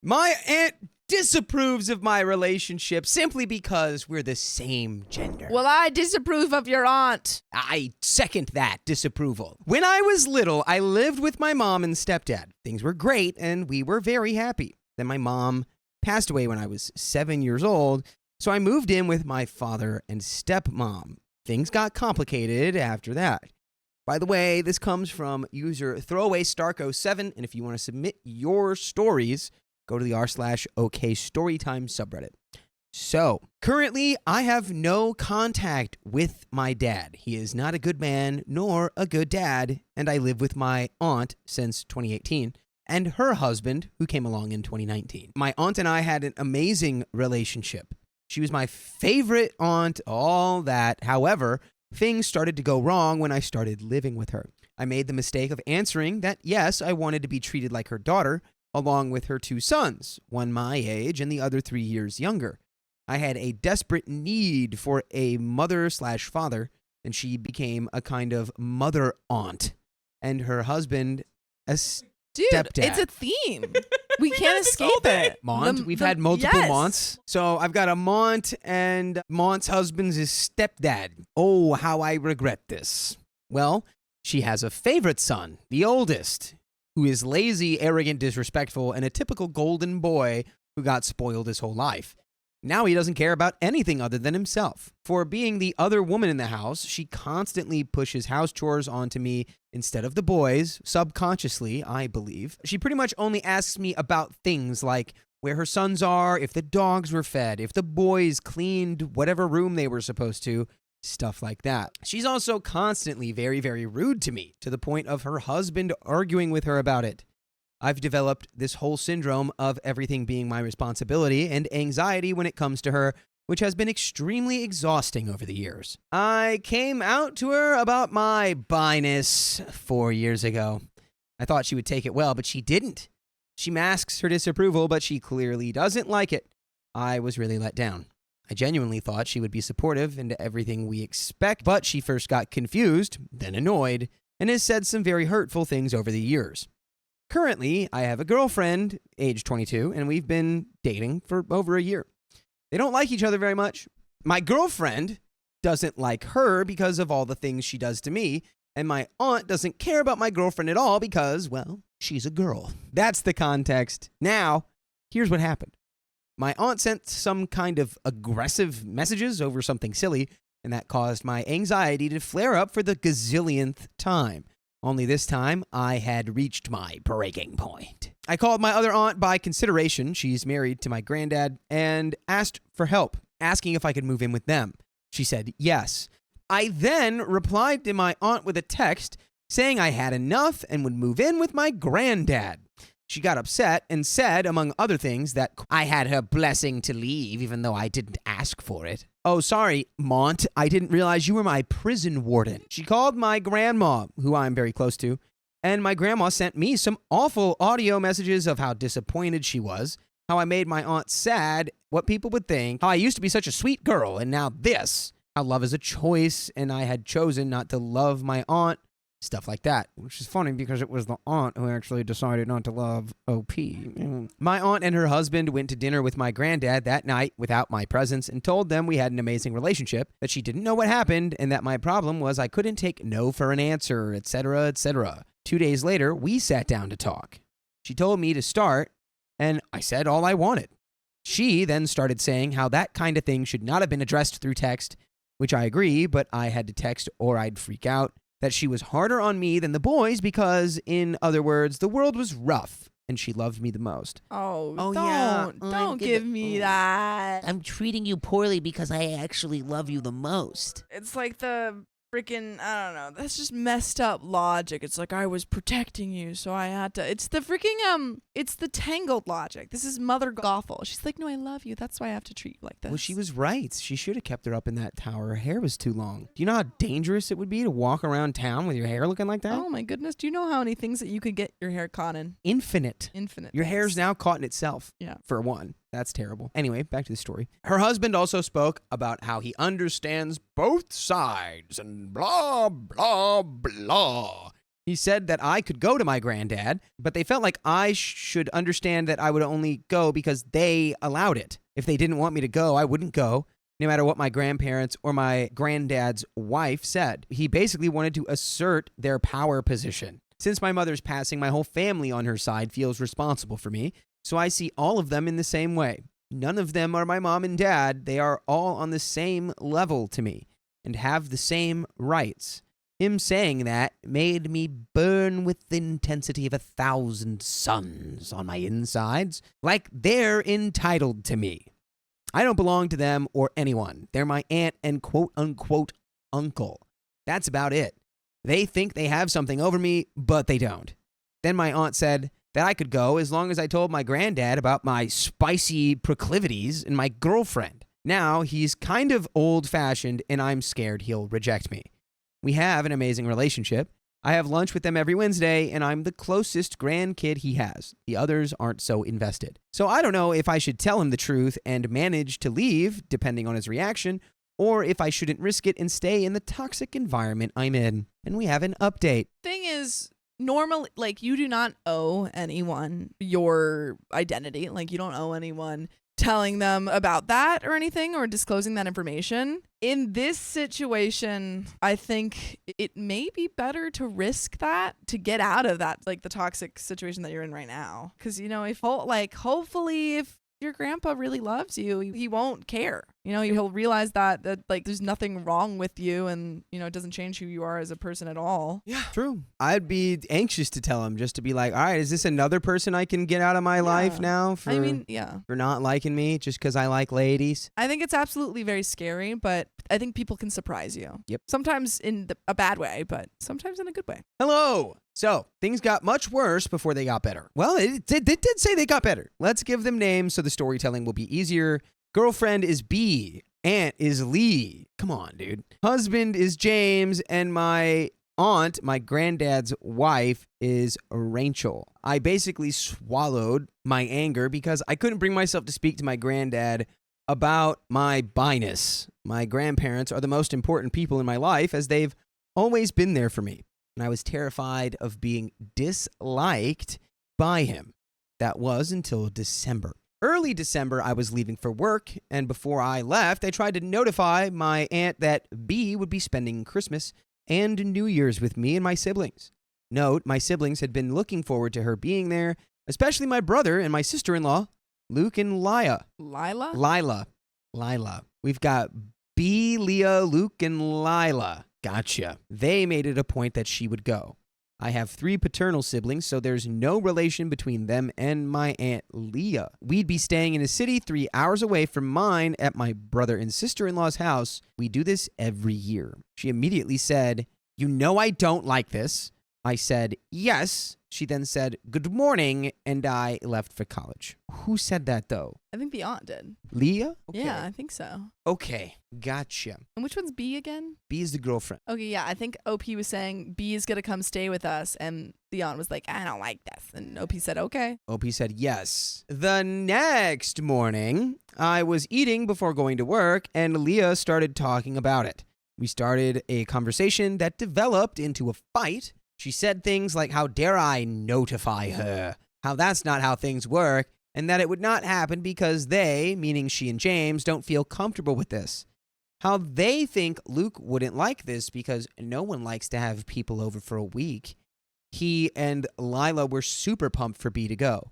My aunt disapproves of my relationship simply because we're the same gender. Well, I disapprove of your aunt. I second that disapproval. When I was little, I lived with my mom and stepdad. Things were great, and we were very happy. Then my mom passed away when I was 7 years old, so I moved in with my father and stepmom. Things got complicated after that. By the way, this comes from user ThrowawayStarko7, and if you want to submit your stories, go to the r/OK Storytime subreddit. So, currently, I have no contact with my dad. He is not a good man nor a good dad, and I live with my aunt since 2018 and her husband, who came along in 2019. My aunt and I had an amazing relationship. She was my favorite aunt, all that. However, things started to go wrong when I started living with her. I made the mistake of answering that, yes, I wanted to be treated like her daughter, along with her 2 sons, one my age and the other 3 years younger. I had a desperate need for a mother/father, and she became a kind of mother aunt, and her husband a stepdad. Dude, it's a theme. We can't escape it. Mont. We've had multiple Monts. So I've got a Mont, and Mont's husband's his stepdad. Oh, how I regret this. Well, she has a favorite son, the oldest, who is lazy, arrogant, disrespectful, and a typical golden boy who got spoiled his whole life. Now he doesn't care about anything other than himself. For being the other woman in the house, she constantly pushes house chores onto me instead of the boys, subconsciously, I believe. She pretty much only asks me about things like where her sons are, if the dogs were fed, if the boys cleaned whatever room they were supposed to, stuff like that. She's also constantly very, very rude to me, to the point of her husband arguing with her about it. I've developed this whole syndrome of everything being my responsibility and anxiety when it comes to her, which has been extremely exhausting over the years. I came out to her about my bi-ness 4 years ago. I thought she would take it well, but she didn't. She masks her disapproval, but she clearly doesn't like it. I was really let down. I genuinely thought she would be supportive into everything we expect, but she first got confused, then annoyed, and has said some very hurtful things over the years. Currently, I have a girlfriend, age 22, and we've been dating for over a year. They don't like each other very much. My girlfriend doesn't like her because of all the things she does to me, and my aunt doesn't care about my girlfriend at all because, well, she's a girl. That's the context. Now, here's what happened. My aunt sent some kind of aggressive messages over something silly, and that caused my anxiety to flare up for the gazillionth time. Only this time, I had reached my breaking point. I called my other aunt by consideration, she's married to my granddad, and asked for help, asking if I could move in with them. She said yes. I then replied to my aunt with a text saying I had enough and would move in with my granddad. She got upset and said, among other things, that I had her blessing to leave even though I didn't ask for it. Oh, sorry, Mont, I didn't realize you were my prison warden. She called my grandma, who I'm very close to, and my grandma sent me some awful audio messages of how disappointed she was, how I made my aunt sad, what people would think, how I used to be such a sweet girl, and now this, how love is a choice, and I had chosen not to love my aunt, stuff like that, which is funny because it was the aunt who actually decided not to love OP. My aunt and her husband went to dinner with my granddad that night without my presence and told them we had an amazing relationship, that she didn't know what happened, and that my problem was I couldn't take no for an answer, etc., etc. 2 days later, we sat down to talk. She told me to start, and I said all I wanted. She then started saying how that kind of thing should not have been addressed through text, which I agree, but I had to text or I'd freak out. That she was harder on me than the boys because, in other words, the world was rough and she loved me the most. Oh, Don't give me that. I'm treating you poorly because I actually love you the most. It's like the freaking, I don't know, that's just messed up logic. It's like I was protecting you, so I had to. It's the freaking, it's the tangled logic. This is Mother Gothel. She's like, no, I love you. That's why I have to treat you like this. Well, she was right. She should have kept her up in that tower. Her hair was too long. Do you know how dangerous it would be to walk around town with your hair looking like that? Oh my goodness. Do you know how many things that you could get your hair caught in? Infinite. Your hair's now caught in itself. Yeah. For one. That's terrible. Anyway, back to the story. Her husband also spoke about how he understands both sides and blah, blah, blah. He said that I could go to my granddad, but they felt like I should understand that I would only go because they allowed it. If they didn't want me to go, I wouldn't go, no matter what my grandparents or my granddad's wife said. He basically wanted to assert their power position. Since my mother's passing, my whole family on her side feels responsible for me, so I see all of them in the same way. None of them are my mom and dad. They are all on the same level to me and have the same rights. Him saying that made me burn with the intensity of 1,000 suns on my insides, like they're entitled to me. I don't belong to them or anyone. They're my aunt and quote-unquote uncle. That's about it. They think they have something over me, but they don't. Then my aunt said that I could go as long as I told my granddad about my spicy proclivities and my girlfriend. Now he's kind of old-fashioned, and I'm scared he'll reject me. We have an amazing relationship. I have lunch with them every Wednesday, and I'm the closest grandkid he has. The others aren't so invested. So I don't know if I should tell him the truth and manage to leave, depending on his reaction, or if I shouldn't risk it and stay in the toxic environment I'm in. And we have an update. Thing is, normally, like, you do not owe anyone your identity. Like, you don't owe anyone telling them about that or anything or disclosing that information. In this situation, I think it may be better to risk that to get out of that, like the toxic situation that you're in right now. Because, you know, hopefully if your grandpa really loves you, he won't care. You know, he'll realize that like there's nothing wrong with you and, you know, it doesn't change who you are as a person at all. Yeah, true. I'd be anxious to tell him, just to be like, all right, is this another person I can get out of my life now for not liking me just because I like ladies? I think it's absolutely very scary, but I think people can surprise you. Yep. Sometimes in a bad way, but sometimes in a good way. Hello. So things got much worse before they got better. Well, it did say they got better. Let's give them names so the storytelling will be easier. Girlfriend is B. Aunt is Lee. Come on, dude. Husband is James. And my aunt, my granddad's wife, is Rachel. I basically swallowed my anger because I couldn't bring myself to speak to my granddad about my bi-ness. My grandparents are the most important people in my life as they've always been there for me. And I was terrified of being disliked by him. That was until December. Early December, I was leaving for work, and before I left, I tried to notify my aunt that B would be spending Christmas and New Year's with me and my siblings. Note, my siblings had been looking forward to her being there, especially my brother and my sister-in-law, Luke and Lila. Lila. We've got B, Leah, Luke, and Lila. Gotcha. They made it a point that she would go. I have 3 paternal siblings, so there's no relation between them and my Aunt Leah. We'd be staying in a city 3 hours away from mine at my brother and sister-in-law's house. We do this every year. She immediately said, "You know I don't like this." I said, "Yes." She then said, "Good morning," and I left for college. Who said that, though? I think the aunt did. Leah? Okay. Yeah, I think so. Okay, gotcha. And which one's B again? B is the girlfriend. Okay, yeah, I think OP was saying B is going to come stay with us, and the aunt was like, "I don't like this." And OP said, "Okay." OP said yes. The next morning, I was eating before going to work, and Leah started talking about it. We started a conversation that developed into a fight. She said things like, how dare I notify her, how that's not how things work, and that it would not happen because they, meaning she and James, don't feel comfortable with this. How they think Luke wouldn't like this because no one likes to have people over for a week. He and Lila were super pumped for B to go.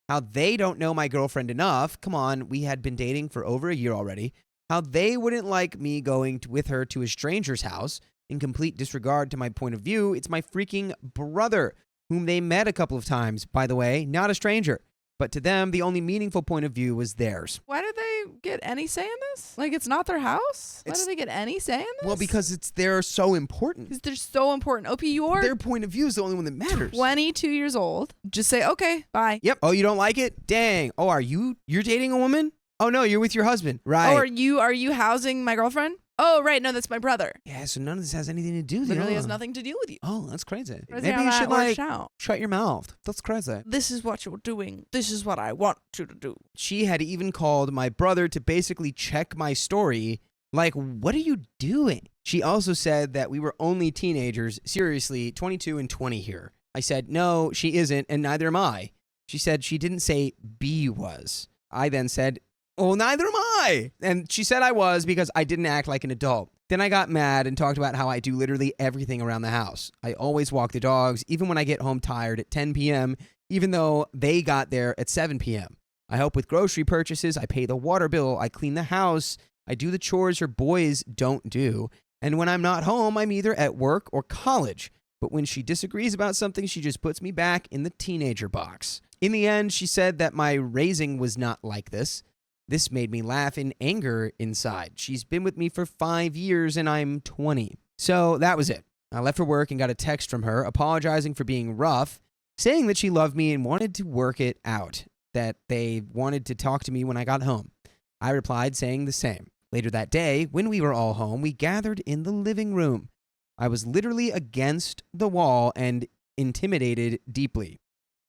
How they don't know my girlfriend enough. Come on, we had been dating for over a year already. How they wouldn't like me going with her to a stranger's house. In complete disregard to my point of view, it's my freaking brother, whom they met a couple of times, by the way, not a stranger. But to them, the only meaningful point of view was theirs. Why did they get any say in this? Like, it's not their house? Why did they get any say in this? Well, because they're so important. Because they're so important. OP, you're their point of view is the only one that matters. 22 years old. Just say, okay, bye. Yep. Oh, you don't like it? Dang. Oh, you're dating a woman? Oh, no, you're with your husband. Right. Oh, are you housing my girlfriend? Oh, right. No, that's my brother. Yeah, so none of this has anything to do with you. Literally has nothing to do with you. Oh, that's crazy. Crazy Maybe you should shut your mouth. That's crazy. This is what you're doing. This is what I want you to do. She had even called my brother to basically check my story Like, what are you doing? She also said that we were only teenagers, seriously, 22 and 20 here. I said, no, she isn't, and neither am I. She said she didn't say B was. I then said, oh, neither am I. And she said I was because I didn't act like an adult. Then I got mad and talked about how I do literally everything around the house. I always walk the dogs, even when I get home tired at 10 p.m., even though they got there at 7 p.m. I help with grocery purchases, I pay the water bill, I clean the house, I do the chores her boys don't do, and when I'm not home, I'm either at work or college. But when she disagrees about something, she just puts me back in the teenager box. In the end, she said that my raising was not like this. This made me laugh in anger inside. She's been with me for 5 years and I'm 20. So that was it. I left for work and got a text from her apologizing for being rough, saying that she loved me and wanted to work it out, that they wanted to talk to me when I got home. I replied saying the same. Later that day, when we were all home, we gathered in the living room. I was literally against the wall and intimidated deeply.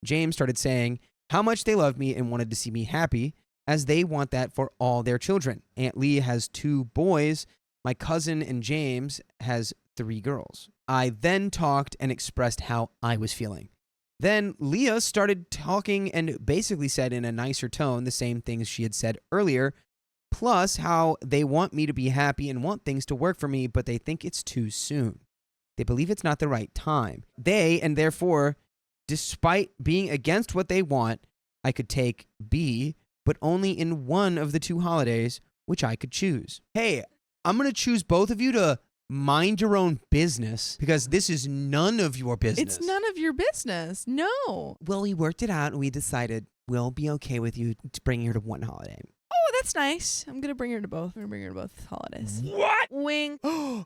James started saying how much they loved me and wanted to see me happy, as they want that for all their children. Aunt Lee has 2 boys. My cousin and James has 3 girls. I then talked and expressed how I was feeling. Then Leah started talking and basically said in a nicer tone the same things she had said earlier, plus how they want me to be happy and want things to work for me, but they think it's too soon. They believe it's not the right time. They, and therefore, despite being against what they want, I could take B, but only in one of the 2 holidays, which I could choose. Hey, I'm going to choose both of you to mind your own business because this is none of your business. It's none of your business. No. Well, we worked it out and we decided we'll be okay with you bringing her to one holiday. Oh, that's nice. I'm going to bring her to both. I'm going to bring her to both holidays. What? Wink.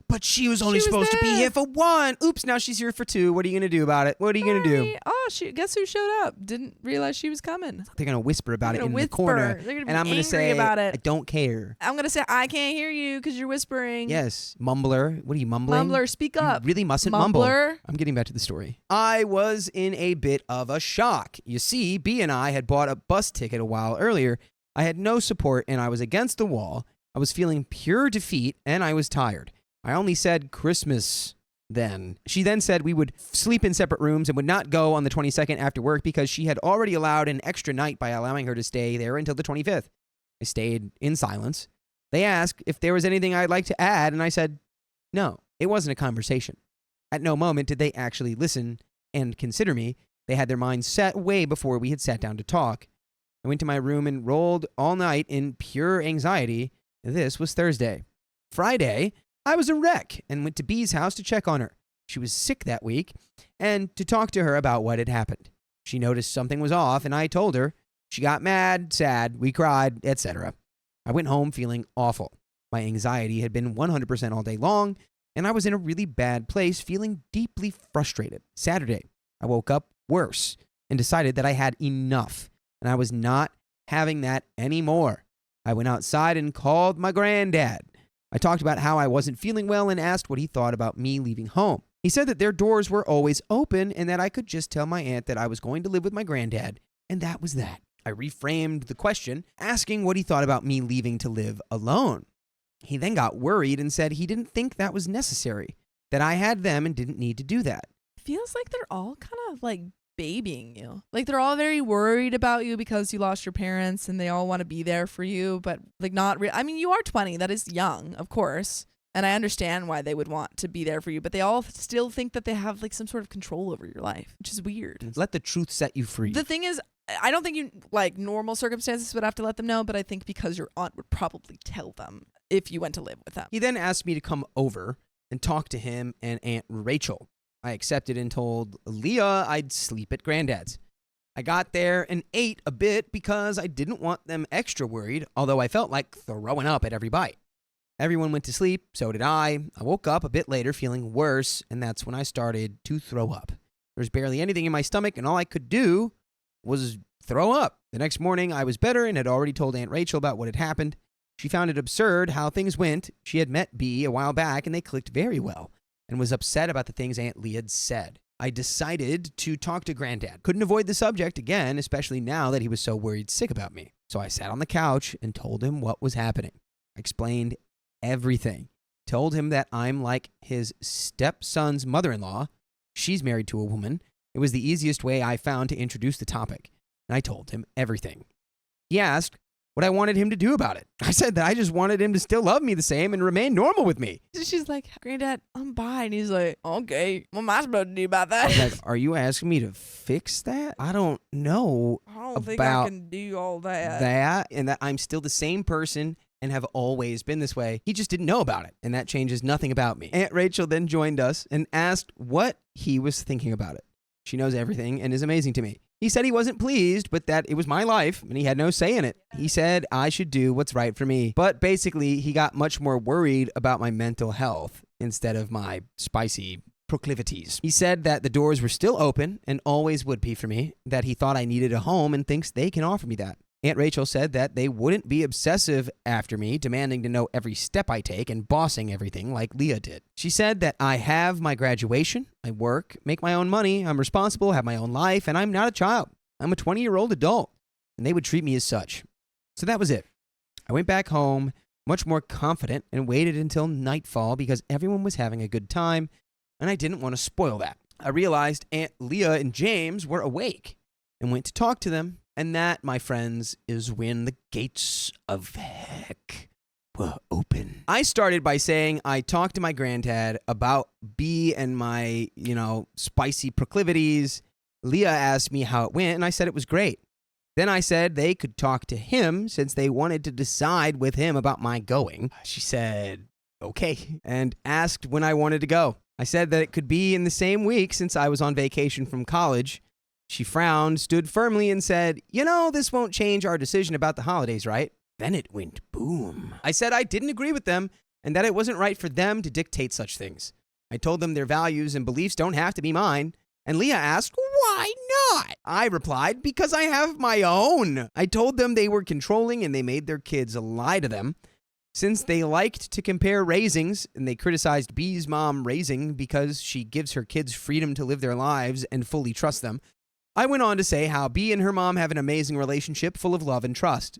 But she was only supposed to be here for 1. Oops, now she's here for 2. What are you going to do about it? What are you going to do? Oh, guess who showed up? Didn't realize she was coming. They're going to whisper about it in the They're corner. going to be and I'm angry gonna say, about it. I don't care. I'm going to say, I can't hear you because you're whispering. Yes, mumbler. What are you mumbling? Mumbler, speak up. You really mustn't mumble. Mumbler. I'm getting back to the story. I was in a bit of a shock. You see, B and I had bought a bus ticket a while earlier. I had no support and I was against the wall. I was feeling pure defeat and I was tired. I only said Christmas then. She then said we would sleep in separate rooms and would not go on the 22nd after work because she had already allowed an extra night by allowing her to stay there until the 25th. I stayed in silence. They asked if there was anything I'd like to add and I said no. It wasn't a conversation. At no moment did they actually listen and consider me. They had their minds set way before we had sat down to talk. I went to my room and rolled all night in pure anxiety. This was Thursday. Friday, I was a wreck and went to B's house to check on her. She was sick that week and to talk to her about what had happened. She noticed something was off and I told her. She got mad, sad, we cried, etc. I went home feeling awful. My anxiety had been 100% all day long and I was in a really bad place feeling deeply frustrated. Saturday, I woke up worse and decided that I had enough. And I was not having that anymore. I went outside and called my granddad. I talked about how I wasn't feeling well and asked what he thought about me leaving home. He said that their doors were always open and that I could just tell my aunt that I was going to live with my granddad. And that was that. I reframed the question, asking what he thought about me leaving to live alone. He then got worried and said he didn't think that was necessary, that I had them and didn't need to do that. Feels like they're all kind of like babying you. Like they're all very worried about you because you lost your parents and they all want to be there for you, but like not real. I mean, you are 20. That is young, of course. And I understand why they would want to be there for you, but they all still think that they have like some sort of control over your life, which is weird. Let the truth set you free. The thing is, I don't think you like normal circumstances would have to let them know, but I think because your aunt would probably tell them if you went to live with them. He then asked me to come over and talk to him and Aunt Rachel. I accepted and told Leah I'd sleep at Granddad's. I got there and ate a bit because I didn't want them extra worried, although I felt like throwing up at every bite. Everyone went to sleep, so did I. I woke up a bit later feeling worse, and that's when I started to throw up. There was barely anything in my stomach, and all I could do was throw up. The next morning, I was better and had already told Aunt Rachel about what had happened. She found it absurd how things went. She had met B a while back, and they clicked very well, and was upset about the things Aunt Lee had said. I decided to talk to Granddad. Couldn't avoid the subject again, especially now that he was so worried sick about me. So I sat on the couch and told him what was happening. I explained everything. Told him that I'm like his stepson's mother-in-law. She's married to a woman. It was the easiest way I found to introduce the topic, and I told him everything. He asked what I wanted him to do about it. I said that I just wanted him to still love me the same and remain normal with me. She's like, Granddad, I'm bi. And he's like, okay, what am I supposed to do about that? I was like, are you asking me to fix that? I don't know I don't think I can do all that. And that I'm still the same person and have always been this way. He just didn't know about it, and that changes nothing about me. Aunt Rachel then joined us and asked what he was thinking about it. She knows everything and is amazing to me. He said he wasn't pleased, but that it was my life and he had no say in it. He said I should do what's right for me. But basically, he got much more worried about my mental health instead of my spicy proclivities. He said that the doors were still open and always would be for me, that he thought I needed a home and thinks they can offer me that. Aunt Rachel said that they wouldn't be obsessive after me, demanding to know every step I take and bossing everything like Leah did. She said that I have my graduation, I work, make my own money, I'm responsible, have my own life, and I'm not a child. I'm a 20-year-old adult, and they would treat me as such. So that was it. I went back home, much more confident, and waited until nightfall because everyone was having a good time, and I didn't want to spoil that. I realized Aunt Leah and James were awake and went to talk to them. And that, my friends, is when the gates of heck were open. I started by saying I talked to my granddad about B and my, spicy proclivities. Leah asked me how it went, and I said it was great. Then I said they could talk to him since they wanted to decide with him about my going. She said, okay, and asked when I wanted to go. I said that it could be in the same week since I was on vacation from college. She frowned, stood firmly, and said, this won't change our decision about the holidays, right? Then it went boom. I said I didn't agree with them and that it wasn't right for them to dictate such things. I told them their values and beliefs don't have to be mine. And Leah asked, why not? I replied, because I have my own. I told them they were controlling and they made their kids lie to them. Since they liked to compare raisings and they criticized B's mom raising because she gives her kids freedom to live their lives and fully trust them, I went on to say how B and her mom have an amazing relationship full of love and trust.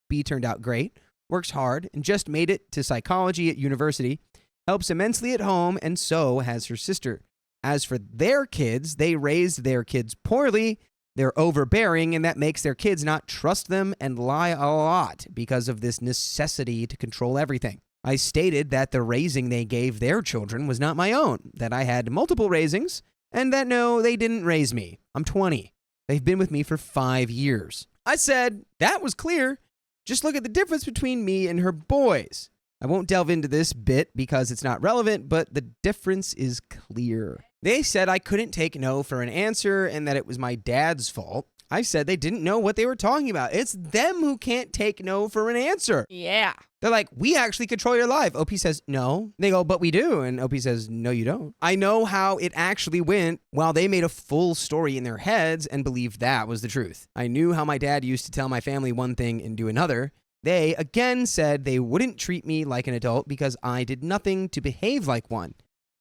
B turned out great, works hard, and just made it to psychology at university, helps immensely at home, and so has her sister. As for their kids, they raised their kids poorly, they're overbearing, and that makes their kids not trust them and lie a lot because of this necessity to control everything. I stated that the raising they gave their children was not my own, that I had multiple raisings, and that no, they didn't raise me. I'm 20. They've been with me for 5 years. I said, that was clear. Just look at the difference between me and her boys. I won't delve into this bit because it's not relevant, but the difference is clear. They said I couldn't take no for an answer and that it was my dad's fault. I said they didn't know what they were talking about. It's them who can't take no for an answer. Yeah. They're like, we actually control your life. OP says, no. They go, but we do. And OP says, no, you don't. I know how it actually went while they made a full story in their heads and believed that was the truth. I knew how my dad used to tell my family one thing and do another. They again said they wouldn't treat me like an adult because I did nothing to behave like one.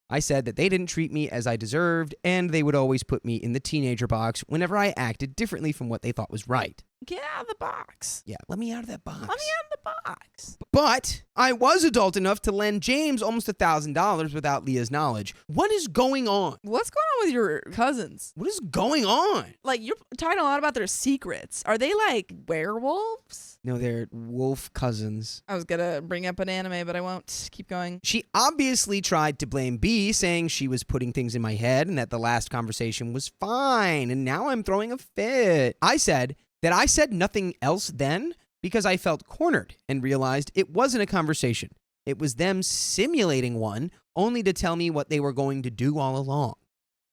I said that they didn't treat me as I deserved, and they would always put me in the teenager box whenever I acted differently from what they thought was right. Get out of the box. Yeah, let me out of that box. Let me out of the box. But I was adult enough to lend James almost $1,000 without Leah's knowledge. What is going on? What's going on with your cousins? What is going on? Like, you're talking a lot about their secrets. Are they like werewolves? No, they're wolf cousins. I was gonna bring up an anime, but I won't. Keep going. She obviously tried to blame B, saying she was putting things in my head and that the last conversation was fine, and now I'm throwing a fit. I said that I said nothing else then because I felt cornered and realized it wasn't a conversation. It was them simulating one only to tell me what they were going to do all along.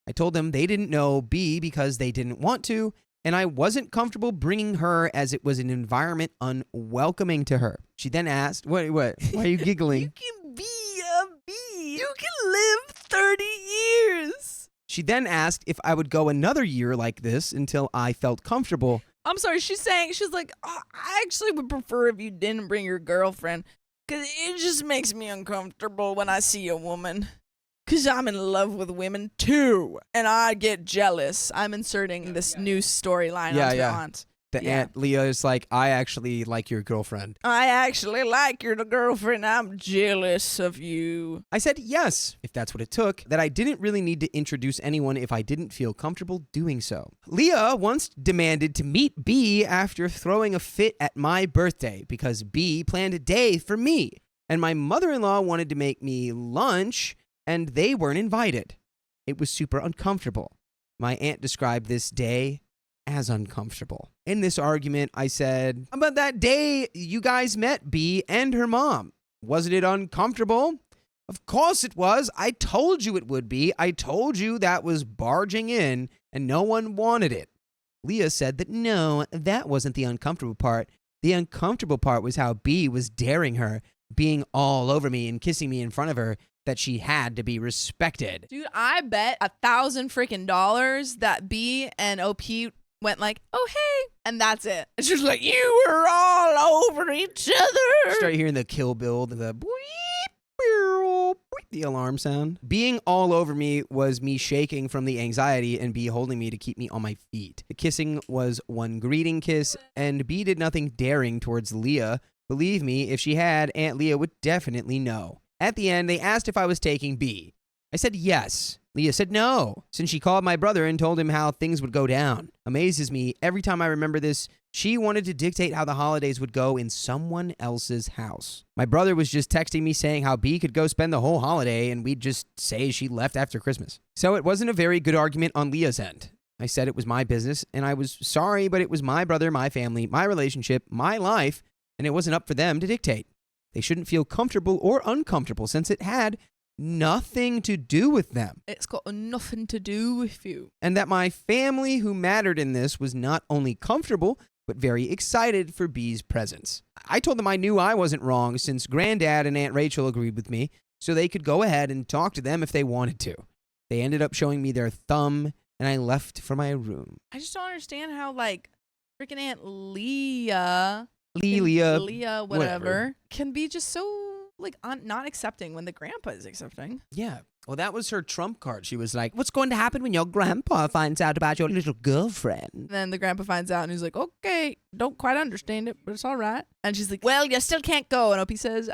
I told them they didn't know B because they didn't want to, and I wasn't comfortable bringing her as it was an environment unwelcoming to her. She then asked, what? Why are you giggling? You can be a bee. You can live 30 years. She then asked if I would go another year like this until I felt comfortable. I'm sorry, she's like, oh, I actually would prefer if you didn't bring your girlfriend, because it just makes me uncomfortable when I see a woman. Because I'm in love with women, too. And I get jealous. I'm inserting this new storyline onto your aunt. Aunt Leah is like, I actually like your girlfriend. I actually like your girlfriend. I'm jealous of you. I said yes, if that's what it took, that I didn't really need to introduce anyone if I didn't feel comfortable doing so. Leah once demanded to meet B after throwing a fit at my birthday because B planned a day for me, and my mother-in-law wanted to make me lunch, and they weren't invited. It was super uncomfortable. My aunt described this day as uncomfortable. In this argument, I said, about that day you guys met B and her mom. Wasn't it uncomfortable? Of course it was. I told you it would be. I told you that was barging in and no one wanted it. Leah said that no, that wasn't the uncomfortable part. The uncomfortable part was how B was daring her, being all over me and kissing me in front of her, that she had to be respected. Dude, I bet $1,000 freaking dollars that B and OP went like, oh, hey, and that's it. It's just like, you were all over each other. Start hearing the Kill Bill, the alarm sound. Being all over me was me shaking from the anxiety and B holding me to keep me on my feet. The kissing was one greeting kiss, and B did nothing daring towards Leah. Believe me, if she had, Aunt Leah would definitely know. At the end, they asked if I was taking B. I said yes. Leah said no, since she called my brother and told him how things would go down. Amazes me, every time I remember this, she wanted to dictate how the holidays would go in someone else's house. My brother was just texting me saying how B could go spend the whole holiday and we'd just say she left after Christmas. So it wasn't a very good argument on Leah's end. I said it was my business and I was sorry, but it was my brother, my family, my relationship, my life, and it wasn't up for them to dictate. They shouldn't feel comfortable or uncomfortable since it had nothing to do with them. It's got nothing to do with you. And that my family who mattered in this was not only comfortable, but very excited for B's presence. I told them I knew I wasn't wrong since Granddad and Aunt Rachel agreed with me, so they could go ahead and talk to them if they wanted to. They ended up showing me their thumb, and I left for my room. I just don't understand how, like, freaking Aunt Leah, whatever, can be just so, like, not accepting when the grandpa is accepting. Yeah. Well, that was her trump card. She was like, what's going to happen when your grandpa finds out about your little girlfriend? Then the grandpa finds out and he's like, okay, don't quite understand it, but it's all right. And she's like, well, you still can't go. And Opie says,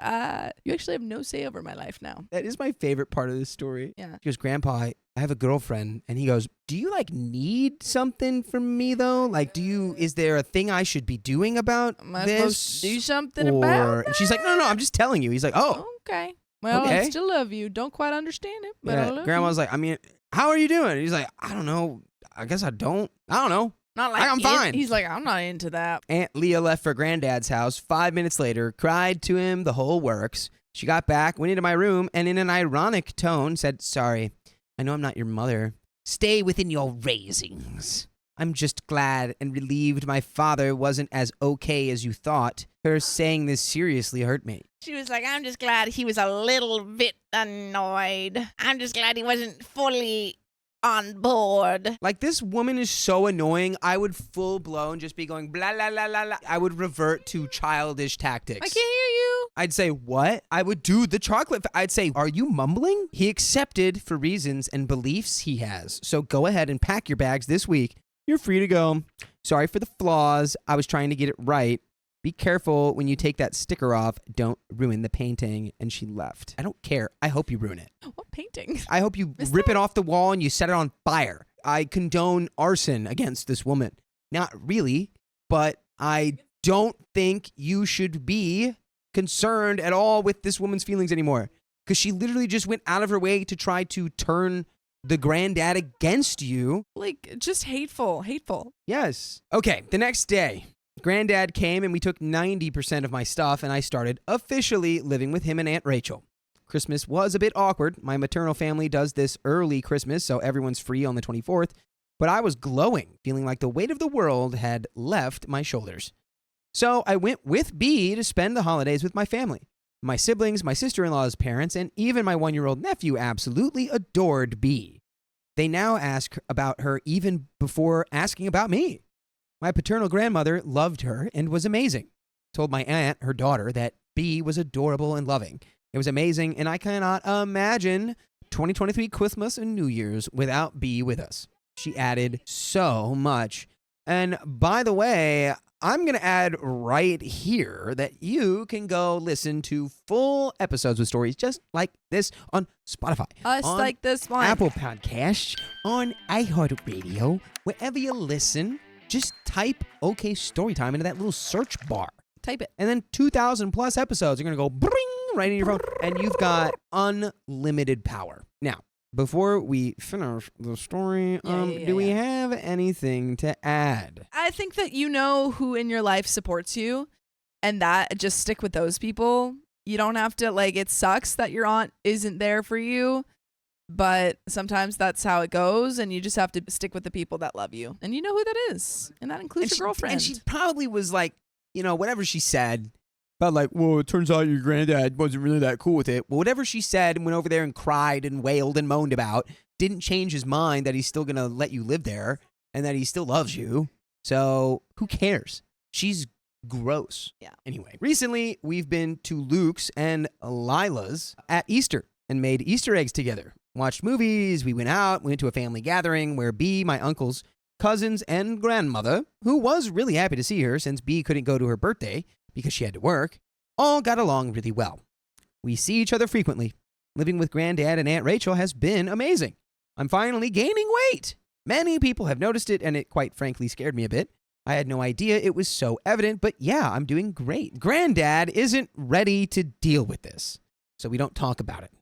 you actually have no say over my life now. That is my favorite part of this story. Yeah. She goes, Grandpa, I have a girlfriend. And he goes, do you like need something from me though? Like, is there a thing I should be doing about Am I this? supposed to do something about it? And she's like, no, I'm just telling you. He's like, oh. Okay. Well, okay. I still love you. Don't quite understand it, but I love Grandma's you. like, I mean, how are you doing? He's like, I don't know. I guess I don't know. Not like I'm fine. He's like, I'm not into that. Aunt Leah left for Granddad's house 5 minutes later, cried to him, the whole works. She got back, went into my room, and in an ironic tone said, sorry, I know I'm not your mother. Stay within your raisings. I'm just glad and relieved my father wasn't as okay as you thought. Her saying this seriously hurt me. She was like, I'm just glad he was a little bit annoyed. I'm just glad he wasn't fully on board. Like, this woman is so annoying, I would full blown just be going blah, blah, blah, blah, blah. I would revert to childish tactics. I can't hear you. I'd say, what? I would do the chocolate. I'd say, are you mumbling? He accepted for reasons and beliefs he has. So go ahead and pack your bags this week. You're free to go. Sorry for the flaws. I was trying to get it right. Be careful when you take that sticker off. Don't ruin the painting. And she left. I don't care. I hope you ruin it. What painting? I hope you rip it off the wall and you set it on fire. I condone arson against this woman. Not really, but I don't think you should be concerned at all with this woman's feelings anymore. Because she literally just went out of her way to try to turn the granddad against you. Like, just hateful. Yes. Okay, the next day, Granddad came and we took 90% of my stuff and I started officially living with him and Aunt Rachel. Christmas was a bit awkward. My maternal family does this early Christmas, so everyone's free on the 24th. But I was glowing, feeling like the weight of the world had left my shoulders. So I went with B to spend the holidays with my family. My siblings, my sister-in-law's parents, and even my 1-year-old nephew absolutely adored B. They now ask about her even before asking about me. My paternal grandmother loved her and was amazing. Told my aunt, her daughter, that B was adorable and loving. It was amazing, and I cannot imagine 2023 Christmas and New Year's without B with us. She added so much. And by the way, I'm going to add right here that you can go listen to full episodes with stories just like this on Spotify, Us on like this one. Apple Podcasts, on iHeartRadio, wherever you listen. Just type OK Storytime into that little search bar. Type it. And then 2,000 plus episodes are going to go bring right in your phone. And you've got unlimited power. Now, before we finish the story, do we have anything to add? I think that you know who in your life supports you, and that just stick with those people. You don't have to, like, it sucks that your aunt isn't there for you, but sometimes that's how it goes, and you just have to stick with the people that love you. And you know who that is, and that includes your girlfriend. And she probably was like, whatever she said, but like, well, it turns out your granddad wasn't really that cool with it. Well, whatever she said and went over there and cried and wailed and moaned about didn't change his mind that he's still going to let you live there and that he still loves you. So who cares? She's gross. Yeah. Anyway, recently we've been to Luke's and Lila's at Easter and made Easter eggs together. Watched movies, we went out, went to a family gathering where B, my uncles, cousins, and grandmother, who was really happy to see her since B couldn't go to her birthday because she had to work, all got along really well. We see each other frequently. Living with Granddad and Aunt Rachel has been amazing. I'm finally gaining weight. Many people have noticed it, and it quite frankly scared me a bit. I had no idea it was so evident, but yeah, I'm doing great. Granddad isn't ready to deal with this, so we don't talk about it.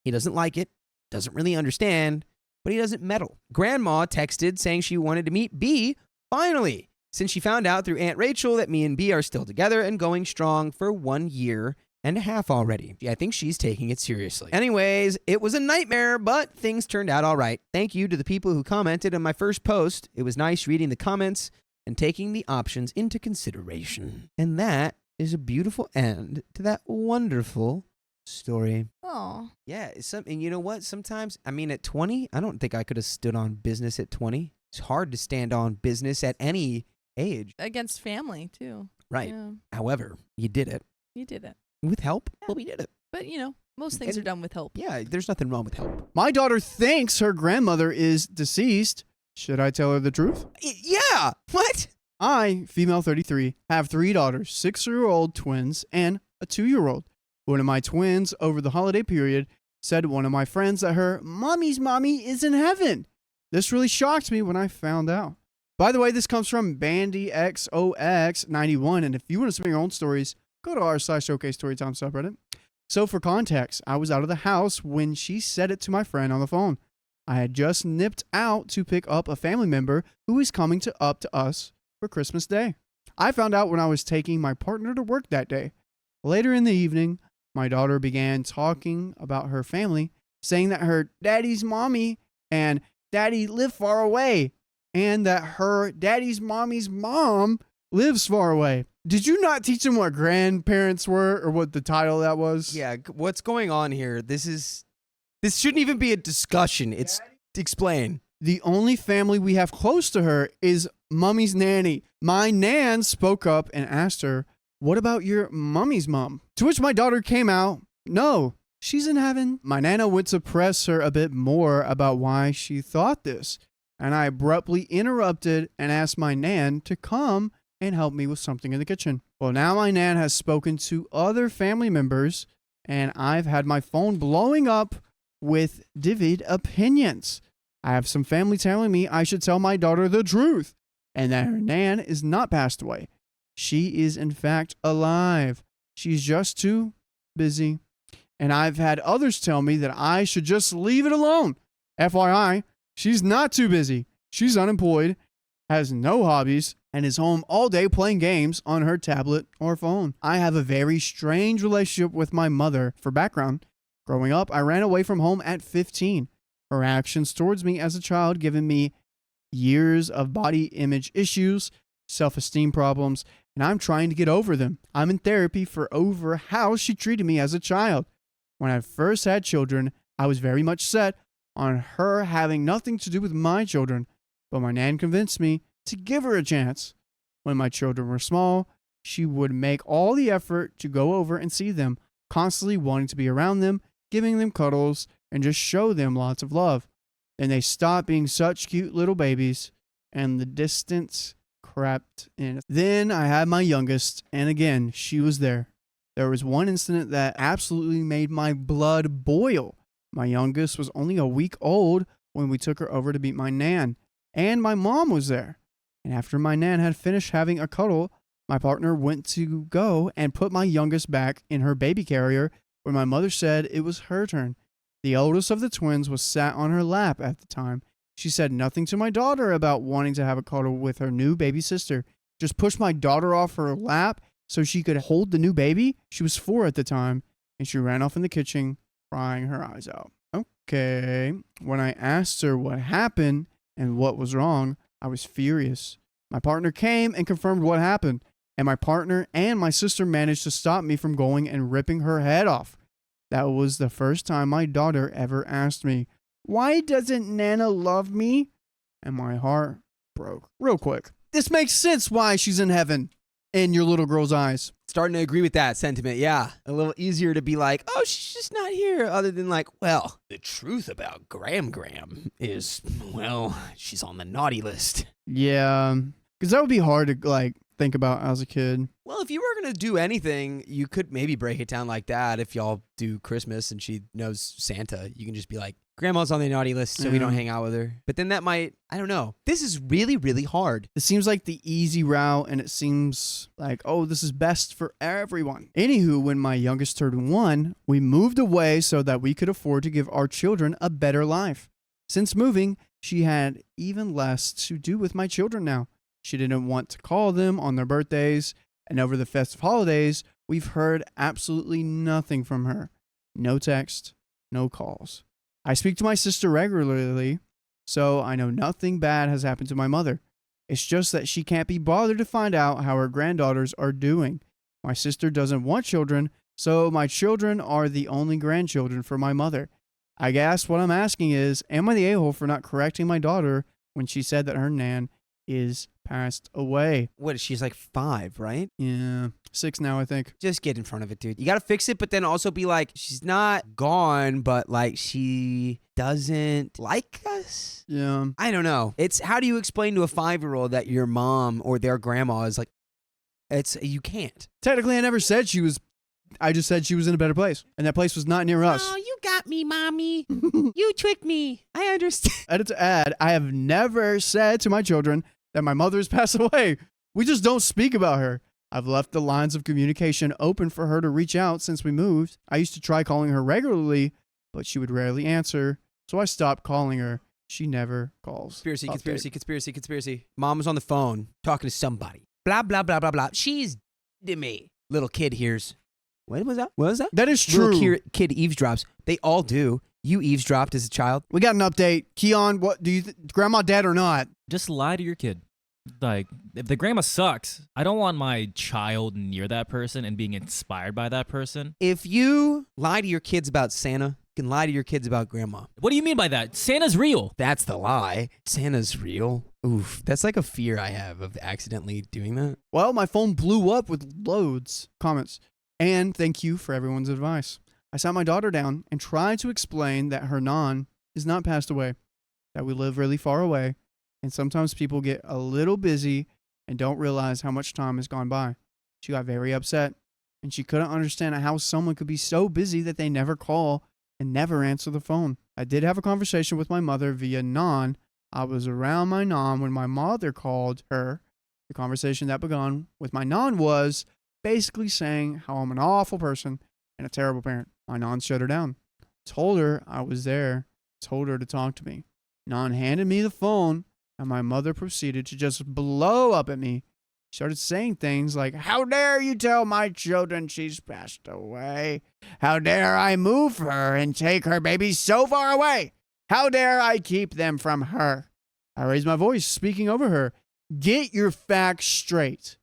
He doesn't like it, doesn't really understand, but he doesn't meddle. Grandma texted saying she wanted to meet B, finally, since she found out through Aunt Rachel that me and B are still together and going strong for 1 year and a half already. I think she's taking it seriously. Anyways, it was a nightmare, but things turned out all right. Thank you to the people who commented on my first post. It was nice reading the comments and taking the options into consideration. And that is a beautiful end to that wonderful story. Oh. Yeah, and you know what? Sometimes, at 20, I don't think I could have stood on business at 20. It's hard to stand on business at any age. Against family, too. Right. Yeah. However, you did it. You did it. With help? Yeah. Well, we did it. But, most things are done with help. Yeah, there's nothing wrong with help. My daughter thinks her grandmother is deceased. Should I tell her the truth? Yeah. What? I, female 33, have 3 daughters, 6-year-old twins, and a 2-year-old. One of my twins, over the holiday period, said to one of my friends that her mommy's mommy is in heaven. This really shocked me when I found out. By the way, this comes from BandyXOX91, and if you want to submit your own stories, go to r/OK Storytime subreddit. So for context, I was out of the house when she said it to my friend on the phone. I had just nipped out to pick up a family member who was coming up to us for Christmas Day. I found out when I was taking my partner to work that day. Later in the evening, my daughter began talking about her family, saying that her daddy's mommy and daddy live far away, and that her daddy's mommy's mom lives far away. Did you not teach them what grandparents were or what the title of that was? Yeah, what's going on here? This shouldn't even be a discussion. It's explain. The only family we have close to her is Mummy's nanny. My nan spoke up and asked her, "What about your mummy's mom?" To which my daughter came out, "No, she's in heaven." My nana went to press her a bit more about why she thought this, and I abruptly interrupted and asked my nan to come and help me with something in the kitchen. Well, now my nan has spoken to other family members, and I've had my phone blowing up with vivid opinions. I have some family telling me I should tell my daughter the truth, and that her nan is not passed away. She is, in fact, alive. She's just too busy. And I've had others tell me that I should just leave it alone. FYI, she's not too busy. She's unemployed, has no hobbies, and is home all day playing games on her tablet or phone. I have a very strange relationship with my mother. For background, growing up, I ran away from home at 15. Her actions towards me as a child given me years of body image issues, self-esteem problems, and I'm trying to get over them. I'm in therapy for over how she treated me as a child. When I first had children, I was very much set on her having nothing to do with my children, but my nan convinced me to give her a chance. When my children were small, she would make all the effort to go over and see them, constantly wanting to be around them, giving them cuddles, and just show them lots of love. Then they stopped being such cute little babies, and the distance crept in. Then I had my youngest, and again, she was there. There was one incident that absolutely made my blood boil. My youngest was only a week old when we took her over to meet my nan, and my mom was there. And after my nan had finished having a cuddle, my partner went to go and put my youngest back in her baby carrier when my mother said it was her turn. The oldest of the twins was sat on her lap at the time. She said nothing to my daughter about wanting to have a cuddle with her new baby sister. Just pushed my daughter off her lap so she could hold the new baby. She was 4 at the time, and she ran off in the kitchen, crying her eyes out. Okay. When I asked her what happened and what was wrong, I was furious. My partner came and confirmed what happened, and my partner and my sister managed to stop me from going and ripping her head off. That was the first time my daughter ever asked me, "Why doesn't Nana love me?" And my heart broke real quick. This makes sense why she's in heaven in your little girl's eyes. Starting to agree with that sentiment, yeah. A little easier to be like, oh, she's just not here, other than like, well, the truth about Gram is, well, she's on the naughty list. Yeah, because that would be hard to like think about as a kid. Well, if you were going to do anything, you could maybe break it down like that. If y'all do Christmas and she knows Santa, you can just be like, Grandma's on the naughty list, so we don't hang out with her. But then that might, I don't know. This is really, really hard. It seems like the easy route, and it seems like, oh, this is best for everyone. Anywho, when my youngest turned 1, we moved away so that we could afford to give our children a better life. Since moving, she had even less to do with my children now. She didn't want to call them on their birthdays, and over the festive holidays, we've heard absolutely nothing from her. No text, no calls. I speak to my sister regularly, so I know nothing bad has happened to my mother. It's just that she can't be bothered to find out how her granddaughters are doing. My sister doesn't want children, so my children are the only grandchildren for my mother. I guess what I'm asking is, am I the a-hole for not correcting my daughter when she said that her nan is passed away? What, she's like 5, right? Yeah, 6 now, I think. Just get in front of it, dude. You got to fix it, but then also be like, she's not gone, but like she doesn't like us? Yeah. I don't know. It's how do you explain to a 5-year-old that your mom or their grandma is like, you can't. Technically, I never said she was, I just said she was in a better place, and that place was not near us. Oh, you got me, Mommy. You tricked me. I understand. Edit to add, I have never said to my children that my mother has passed away. We just don't speak about her. I've left the lines of communication open for her to reach out since we moved. I used to try calling her regularly, but she would rarely answer, so I stopped calling her. She never calls. Conspiracy. Mom was on the phone talking to somebody. Blah, blah, blah, blah, blah. She's to me. Little kid hears. What was that? What was that? That is true. Little kid eavesdrops. They all do. You eavesdropped as a child. We got an update. Keon, what do you grandma dead or not? Just lie to your kid. Like, if the grandma sucks, I don't want my child near that person and being inspired by that person. If you lie to your kids about Santa, you can lie to your kids about grandma. What do you mean by that? Santa's real. That's the lie. Santa's real. Oof. That's like a fear I have of accidentally doing that. Well, my phone blew up with loads comments. And thank you for everyone's advice. I sat my daughter down and tried to explain that her nan is not passed away, that we live really far away, and sometimes people get a little busy and don't realize how much time has gone by. She got very upset, and she couldn't understand how someone could be so busy that they never call and never answer the phone. I did have a conversation with my mother via nan. I was around my nan when my mother called her. The conversation that began with my nan was basically saying how I'm an awful person and a terrible parent. My nan shut her down. Told her I was there. Told her to talk to me. Nan handed me the phone, and my mother proceeded to just blow up at me. She started saying things like, "How dare you tell my children she's passed away? How dare I move her and take her baby so far away? How dare I keep them from her?" I raised my voice, speaking over her. Get your facts straight.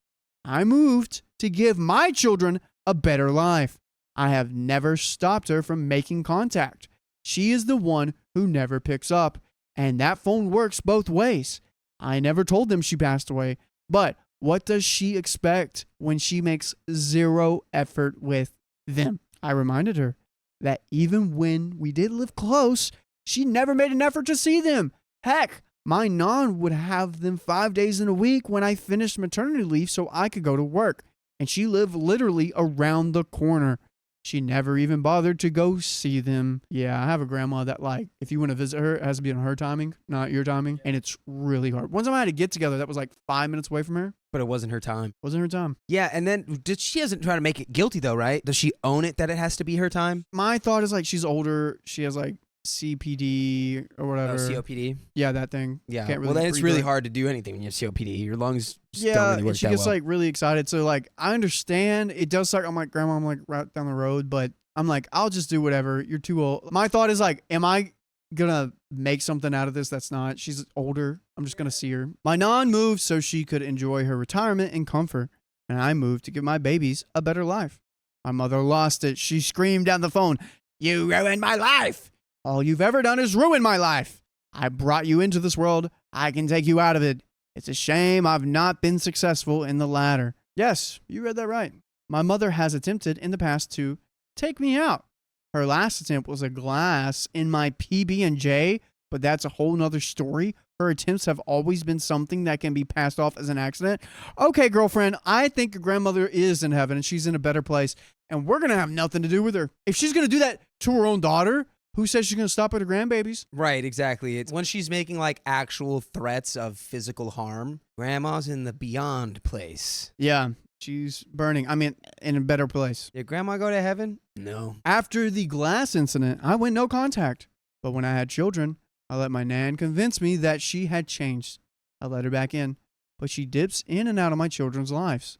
I moved to give my children a better life. I have never stopped her from making contact. She is the one who never picks up, and that phone works both ways. I never told them she passed away, but what does she expect when she makes zero effort with them? I reminded her that even when we did live close, she never made an effort to see them. Heck, My non would have them 5 days in a week when I finished maternity leave so I could go to work. And she lived literally around the corner. She never even bothered to go see them. Yeah, I have a grandma that, like, if you want to visit her, it has to be on her timing, not your timing. And it's really hard. One time I had to get together that was like 5 minutes away from her. But it wasn't her time. Wasn't her time. Yeah, and then she doesn't try to make it guilty though, right? Does she own it that it has to be her time? My thought is like she's older. She has like CPD or whatever. Oh, COPD? Yeah, that thing. Yeah. Can't Well, then it's breathe really right. hard to do anything when you have COPD. Your lungs just don't Yeah, really work and she that gets well. like really excited. So like I understand it does suck. I'm like, grandma, I'm like right down the road, but I'm like, I'll just do whatever. You're too old. My thought is like, am I gonna make something out of this that's not? She's older. I'm just gonna see her. My non moved so she could enjoy her retirement and comfort, and I moved to give my babies a better life. My mother lost it. She screamed down the phone, "You ruined my life. All you've ever done is ruin my life. I brought you into this world. I can take you out of it. It's a shame I've not been successful in the latter." Yes, you read that right. My mother has attempted in the past to take me out. Her last attempt was a glass in my PB&J, but that's a whole nother story. Her attempts have always been something that can be passed off as an accident. Okay, girlfriend, I think your grandmother is in heaven and she's in a better place, and we're going to have nothing to do with her. If she's going to do that to her own daughter, who says she's going to stop at her grandbabies? Right, exactly. It's when she's making like actual threats of physical harm. Grandma's in the beyond place. Yeah, she's burning. I mean, in a better place. Did grandma go to heaven? No. After the glass incident, I went no contact. But when I had children, I let my nan convince me that she had changed. I let her back in, but she dips in and out of my children's lives.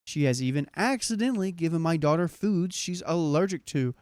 She has even accidentally given my daughter foods she's allergic to.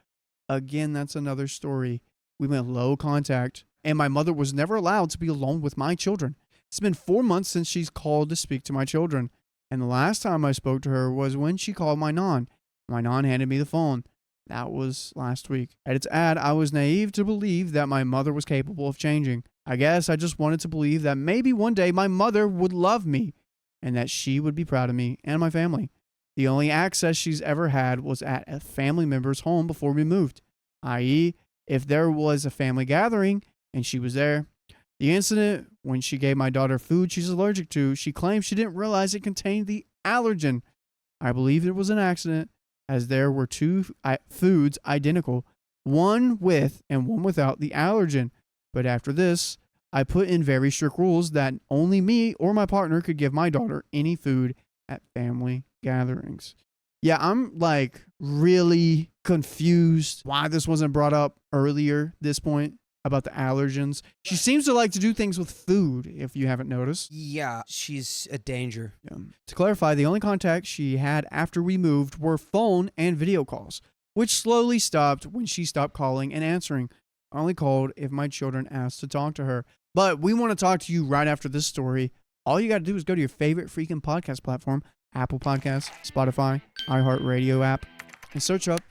Again, that's another story. We went low contact, and my mother was never allowed to be alone with my children. It's been 4 months since she's called to speak to my children, and the last time I spoke to her was when she called my non. My non handed me the phone. That was last week. At its ad, I was naive to believe that my mother was capable of changing. I guess I just wanted to believe that maybe one day my mother would love me and that she would be proud of me and my family. The only access she's ever had was at a family member's home before we moved, i.e., if there was a family gathering and she was there. The incident when she gave my daughter food she's allergic to, she claimed she didn't realize it contained the allergen. I believe it was an accident, as there were two foods identical, one with and one without the allergen. But after this, I put in very strict rules that only me or my partner could give my daughter any food at family gatherings. Yeah, I'm like really confused why this wasn't brought up earlier this point about the allergens. She seems to like to do things with food, if you haven't noticed. Yeah, she's a danger. Yeah. To clarify, the only contact she had after we moved were phone and video calls, which slowly stopped when she stopped calling and answering. I only called if my children asked to talk to her. But we want to talk to you right after this story. All you got to do is go to your favorite freaking podcast platform, Apple Podcasts, Spotify, iHeartRadio app, and search up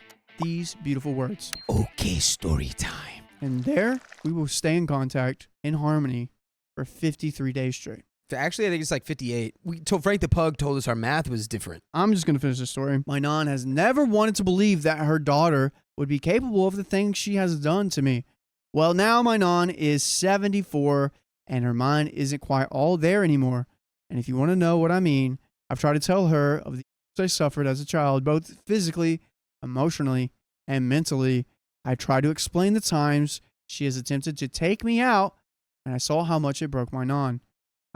these beautiful words. Okay, story time. And there, we will stay in contact in harmony for 53 days straight. Actually, I think it's like 58. Frank the Pug told us our math was different. I'm just going to finish the story. My non has never wanted to believe that her daughter would be capable of the things she has done to me. Well, now my non is 74, and her mind isn't quite all there anymore. And if you want to know what I mean, I've tried to tell her of the I suffered as a child, both physically, emotionally, and mentally. I tried to explain the times she has attempted to take me out, and I saw how much it broke my non.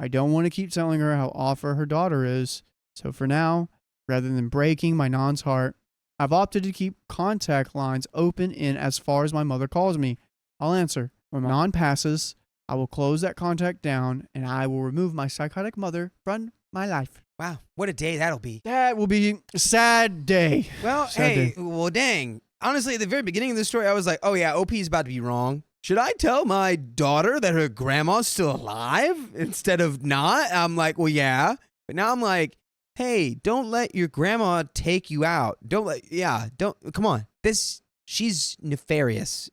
I don't want to keep telling her how awful her daughter is, so for now, rather than breaking my non's heart, I've opted to keep contact lines open in as far as my mother calls me. I'll answer. When my non passes, I will close that contact down, and I will remove my psychotic mother from my life. Wow, what a day that'll be. That will be a sad day. Well, Sad hey, day. well, dang. Honestly, at the very beginning of this story, I was like, oh yeah, OP's about to be wrong. Should I tell my daughter that her grandma's still alive instead of not? I'm like, well, yeah. But now I'm like, hey, don't let your grandma take you out. Come on. She's nefarious.